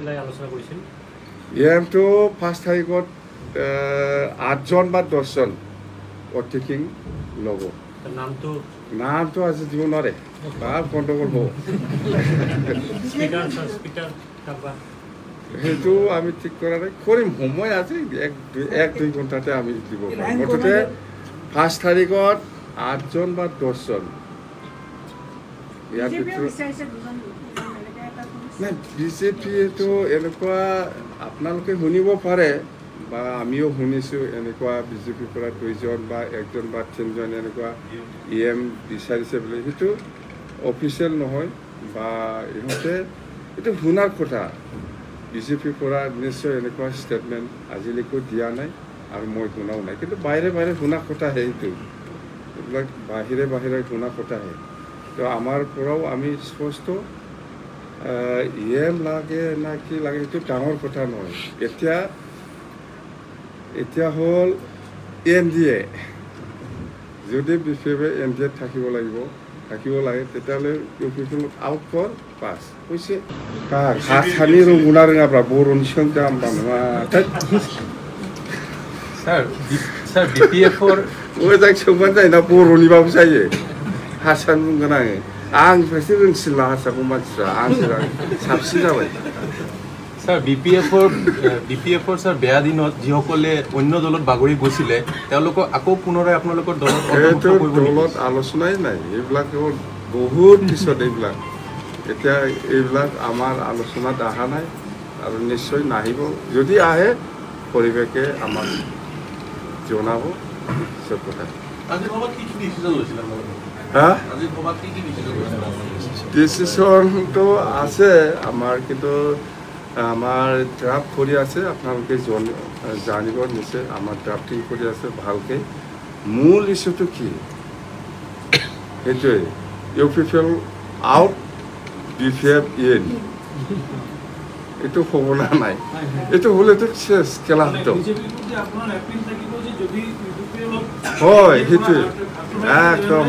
পেলাই আলোচনা কৰিছিল ইএমটো 1 তাৰিখত 8 জন বা 10 জন অতিথিক ল'ব নামটো আজি দিব নোৱাৰে তাৰ গণ্ডগোল হ'ব সেইটো আমি ঠিক কৰা নাই কৰিম সময় আজি 1-2 ঘণ্টাতে আমি দিব পাৰিম মুঠতে 1 তাৰিখত 8 জন বা 10 জন ইয়াৰ ভিতৰত নাই বিজেপিয়েতো এনেকুৱা আপোনালোকে শুনিব পাৰে বা আমিও শুনিছোঁ এনেকুৱা বিজেপিৰ পৰা 2 জন বা 1 জন বা 3 জন এনেকুৱা ইএম বিচাৰিছে বুলি সেইটো অফিচিয়েল নহয় বা ইহঁতে এইটো শুনাৰ কথা বিজেপিৰ পৰা নিশ্চয় এনেকুৱা ষ্টেটমেণ্ট আজিলৈকে দিয়া নাই আৰু মই শুনাও নাই কিন্তু বাহিৰে বাহিৰে শুনা কথাহে এইটো এইবিলাক বাহিৰে শুনা কথাহে তো আমাৰ পৰাও আমি স্পষ্ট ইএম লাগে না কি লাগে এইটো ডাঙৰ কথা নহয় এতিয়া হ'ল NDA যদি বিশেষভাৱে NDA থাকিব লাগে তেতিয়াহ'লে ইউপিপিএলক আউট কৰ পাছ হৈছে হাত সানি ৰঙা ৰঙাব্ৰা বৰ'নি সোংদাম বানোৱা স্যার BPF-or मोजां सोंबानो जायोना बर'निबाबो जायो हारसानि बुंगोन आङो आंनिफ्रायसो रोंसिनला हारसाखौ मानसिफ्रा आंसो साबसिन जाबाय স্যার BPF-or স্যার বেয়া দিনত যিসকলে অন্য দলত বাগৰি গৈছিলে তেওঁলোকক আকৌ পুনৰাই আপোনালোকৰ দলত দলত আলোচনাই নাই এইবিলাক বহুত পিছত এইবিলাক এতিয়া এইবিলাক আমাৰ আলোচনাত অহা নাই আৰু নিশ্চয় নাহিব যদি আহে পৰিৱেশে আমাক জনাব সব কথা ডিচিশনটো আছে আমাৰ কিন্তু আমাৰ ড্ৰাফ্ট কৰি আছে আপোনালোকে জানিব নিশ্চয় আমাৰ ড্ৰাফটিং কৰি আছে ভালকে মূল ইস্যুটো কি সেইটোৱে ইউপিপিএল আউট BPF in এইটো হ'ব না নাই এইটো হ'লেতো শেষ খেলা হতো হয় সেইটোৱে একদম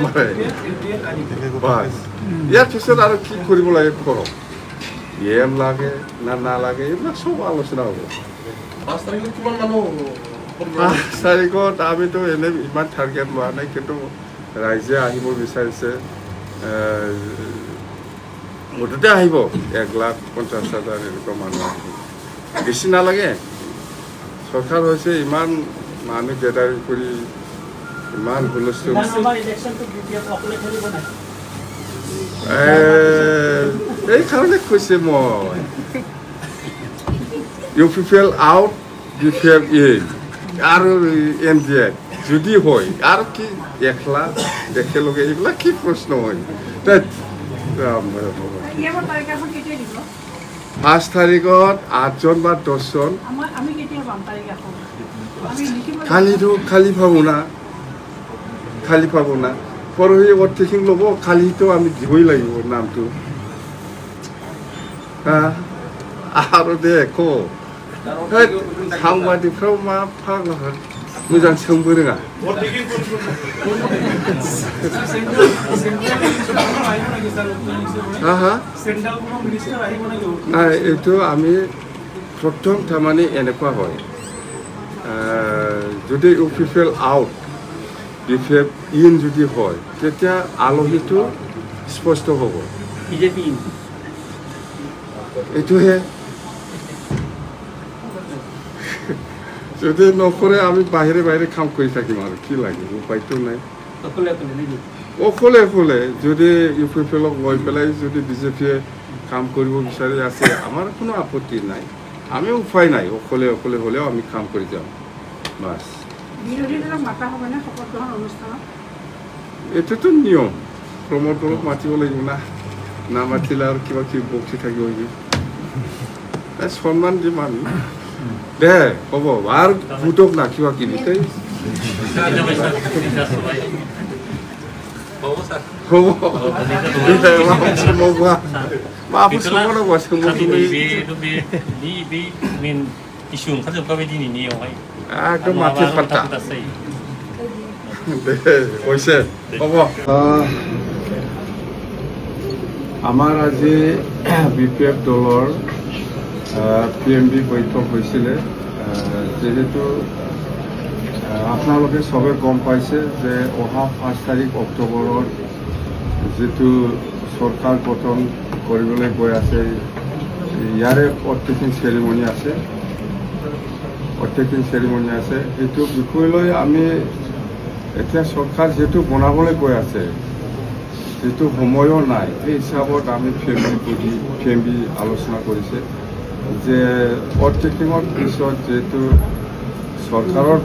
বাছ ইয়াৰ পিছত আৰু কি কৰিব লাগে কৰক ইএম লাগে না নালাগে এইবিলাক চব আলোচনা হ'ব 5 তাৰিখত আমিতো এনে ইমান টাৰ্গেট লোৱা নাই কিন্তু ৰাইজে আহিব বিচাৰিছে মুঠতে আহিব 1,50,000 এনেকুৱা মানুহ আহিব বেছি নালাগে চৰকাৰ হৈছে ইমান মানুহ গেদাৰি কৰি ইমান হুলস্থুল এইকাৰণে কৈছে মই ইউপিপিএল আউট BPF in আৰু NDA যদি হয় আৰু কি একলা একেলগে এইবিলাক কি প্ৰশ্ন হয় 5 তাৰিখত 8 জন বা 10 জন খালি পাব না পৰহি অতিথিক ল'ব খালিতো আমি দিবই লাগিব নামটো আৰু দেখো সাংবাদিকफ्राव मा फाग्ला मोजां सोंबो रोङा এইটো আমি প্ৰথম তাৰমানে এনেকুৱা হয় যদি ইউপিপিএল আউট BPF in যদি হয় তেতিয়া আলোহিটো স্পষ্ট হ'ব এইটোহে যদি নকৰে আমি বাহিৰে কাম কৰি থাকিম আৰু কি লাগে উপায়টো নাই অকলে যদি ইউপিপিএলক লৈ পেলাই যদি বিজেপিয়ে কাম কৰিব বিচাৰি আছে আমাৰ কোনো আপত্তি নাই আমি উপায় নাই অকলে হ'লেও আমি কাম কৰি যাম বাছ এইটোতো নিয়ম প্ৰমোদ দলক মাতিব লাগিব না নামাতিলে আৰু কিবা বক্তি থাকিব সন্মান দিম আমি দে হ'ব আৰু ভোটক না কিবা কিবি একদম মাটি পাতা কৈছে হ'ব আমাৰ আজি BPF দলৰ PMB বৈঠক হৈছিলে যেহেতু আপোনালোকে সবে গম পাইছে যে অহা 5 তাৰিখ অক্টোবৰৰ যেটো সৰকাৰ গঠন কৰিবলৈ গৈ আছে ইয়াৰে অৰ্থেকিং চেৰিমনি আছে এইটো বিষয়লৈ আমি এতিয়া সরকার যেটো বনাবলৈ গৈ আছে যেটো সময়ও নাই এই হিসাবত আমি ফেমি আলোচনা কৰিছে যে অৰ্থেকিঙৰ পিছত যেটো সৰকাৰত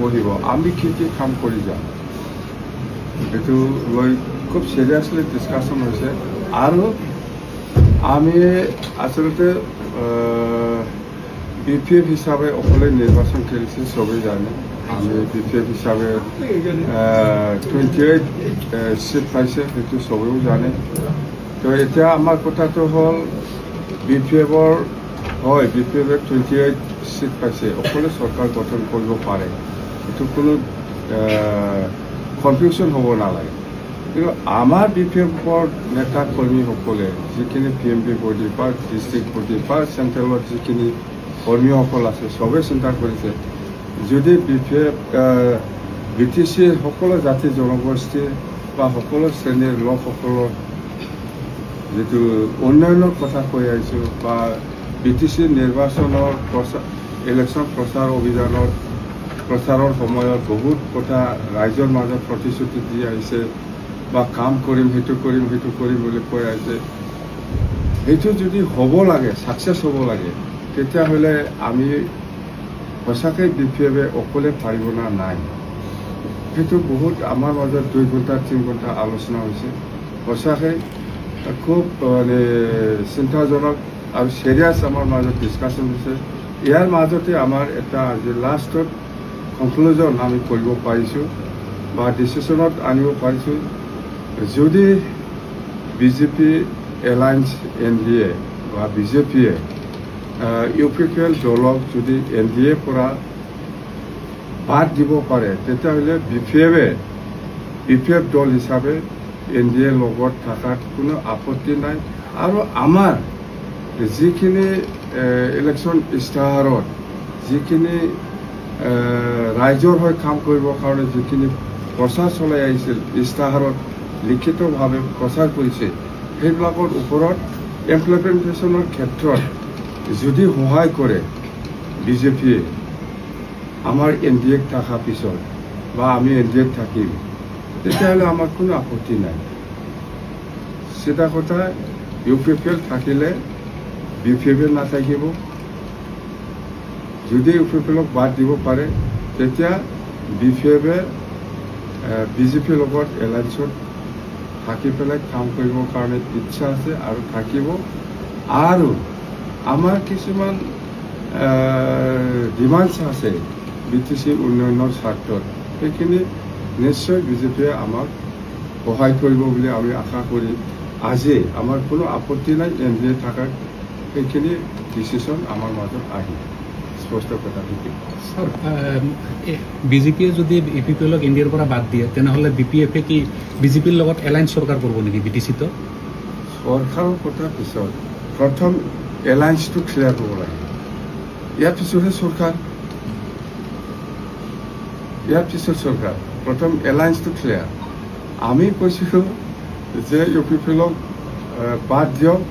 বহিব আমি কি কাম কৰি যাম এইটো লৈ খুব সিরিয়াসলি ডিসকাশন হয়েছে আর আমি আসলে BPF হিসাবে অকলে নির্বাচন খেলছি সবাই জানে আমি BPF হিসাবে 28 সিট পাইছে সেইটো সবেও জানে তো এতিয়া আমার কথাটো হল BPF-ৰ হয় BPF 28 সিট পাইছে অকলে সৰকাৰ গঠন কৰিব পাৰে এইটো কোনো কনফিউশন হ'ব নালাগে কিন্তু আমাৰ BPF-ৰ নেতা কৰ্মীসকলে যিখিনি PMB বডি বা ডিষ্ট্ৰিক্ট বডি বা চেণ্ট্ৰেলত যিখিনি কৰ্মীসকল আছে সবে চিন্তা কৰিছে যদি BPF BTC সকলো জাতি জনগোষ্ঠী বা সকলো শ্ৰেণীৰ লোকসকলৰ যেটো উন্নয়নৰ কথা কৈ আহিছোঁ বা BTC নিৰ্বাচনৰ ইলেকশ্যন প্ৰচাৰ অভিযানৰ প্ৰচাৰৰ সময়ত বহুত কথা ৰাইজৰ মাজত প্ৰতিশ্ৰুতি দি আহিছে বা কাম কৰিম সেইটো কৰিম বুলি কৈ আহিছে সেইটো যদি হ'ব লাগে সাকসেস হ'ব লাগে তেতিয়াহ'লে আমি সঁচাকৈ BPF-এ অকলে পাৰিব না নাই সেইটো বহুত আমাৰ মাজত 2 ঘণ্টা 3 ঘণ্টা আলোচনা হৈছে সঁচাকৈ খুব মানে চিন্তাজনক আৰু সিৰিয়াস আমাৰ মাজত ডিসকাশন হৈছে ইয়াৰ মাজতে আমাৰ এটা যে লাষ্টত কনক্লুজন আমি কৰিব পাৰিছোঁ বা ডিসিশনত আনিব পাৰিছোঁ যদি BJP এলায়েন্স NDA বা BJP-য়ে UPPL দলক যদি NDA পৰা বাদ দিব পাৰে তেতিয়াহ'লে BPF দল হিচাপে NDA লগত থকাত কোনো আপত্তি নাই আৰু আমাৰ যিখিনি ইলেকশ্যন ইস্তাহাৰত যিখিনি ৰাইজৰ হৈ কাম কৰিবৰ কাৰণে যিখিনি প্ৰচাৰ চলাই আহিছিল ইস্তাহাৰত লিখিতভাৱে প্ৰচাৰ কৰিছে সেইবিলাকৰ ওপৰত ইমপ্লিমেণ্টেশ্যনৰ ক্ষেত্ৰত যদি সহায় কৰে BJP-য়ে আমাৰ NDA-ক থকা পিছত বা আমি NDA-ত থাকিম তেতিয়াহ'লে আমাৰ কোনো আপত্তি নাই সেটা কথা UPPL থাকিলে BPF নাথাকিব যদি UPPL-ক বাদ দিব পাৰে তেতিয়া BPF-এ BJP-ৰ লগত এলায়েন্সত থাকি পেলাই কাম কৰিবৰ কাৰণে ইচ্ছা আছে আৰু থাকিব আৰু আমাৰ কিছুমান ডিমান্ডছ আছে BTC উন্নয়নৰ স্বাৰ্থত সেইখিনি নিশ্চয় BJP-য়ে আমাক সহায় কৰিব বুলি আমি আশা কৰি আজি আমাৰ কোনো আপত্তি নাই NDA থাকাৰ সেইখিনি ডিসিশন আমাৰ মাজত আহি স্পষ্ট কথা ঠিক স্যাৰ BJP-য়ে যদি UPPL-ক NDA-ৰ পৰা বাদ দিয়ে তেনেহ'লে BPF-এ কি BJP-ৰ লগত এলায়েন্স সৰকাৰ কৰব নেকি BTC-ত সৰকাৰৰ কথা পিছত প্ৰথম এলায়েন্সটো ক্লিয়াৰ হ'ব লাগে ইয়াৰ পিছতহে সরকার প্রথম এলায়েন্সটো ক্লিয়ার আমি কৈছিলোঁ যে UPPL-ক বাদ দিয়ক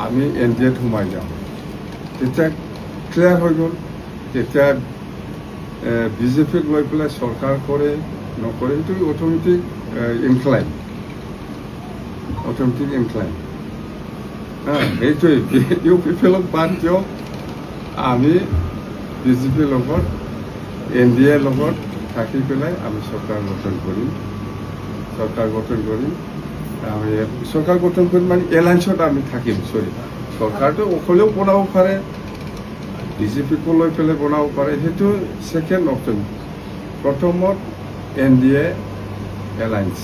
আমি NDA-ত সোমাই যাম তেতিয়া ক্লিয়াৰ হৈ গ'ল তেতিয়া BJP-ক লৈ পেলাই সৰকাৰ কৰে নকৰে সেইটো অট'মেটিক ইনক্লাইন সেইটোৱে UPPL-ক বাদ দিয়ক আমি BJP-ৰ লগত NDA-ৰ লগত থাকি পেলাই আমি সৰকাৰ গঠন কৰিম আমি সৰকাৰ গঠন কৰিম মানে এলায়েন্সত আমি থাকিম সৰকাৰটো অকলেও বনাব পাৰে BJP-কো লৈ পেলাই বনাব পাৰে সেইটো সেকেন্ড অপশন প্ৰথমত NDA এলায়েন্স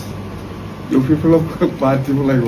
UPPL-ক বাদ দিব লাগিব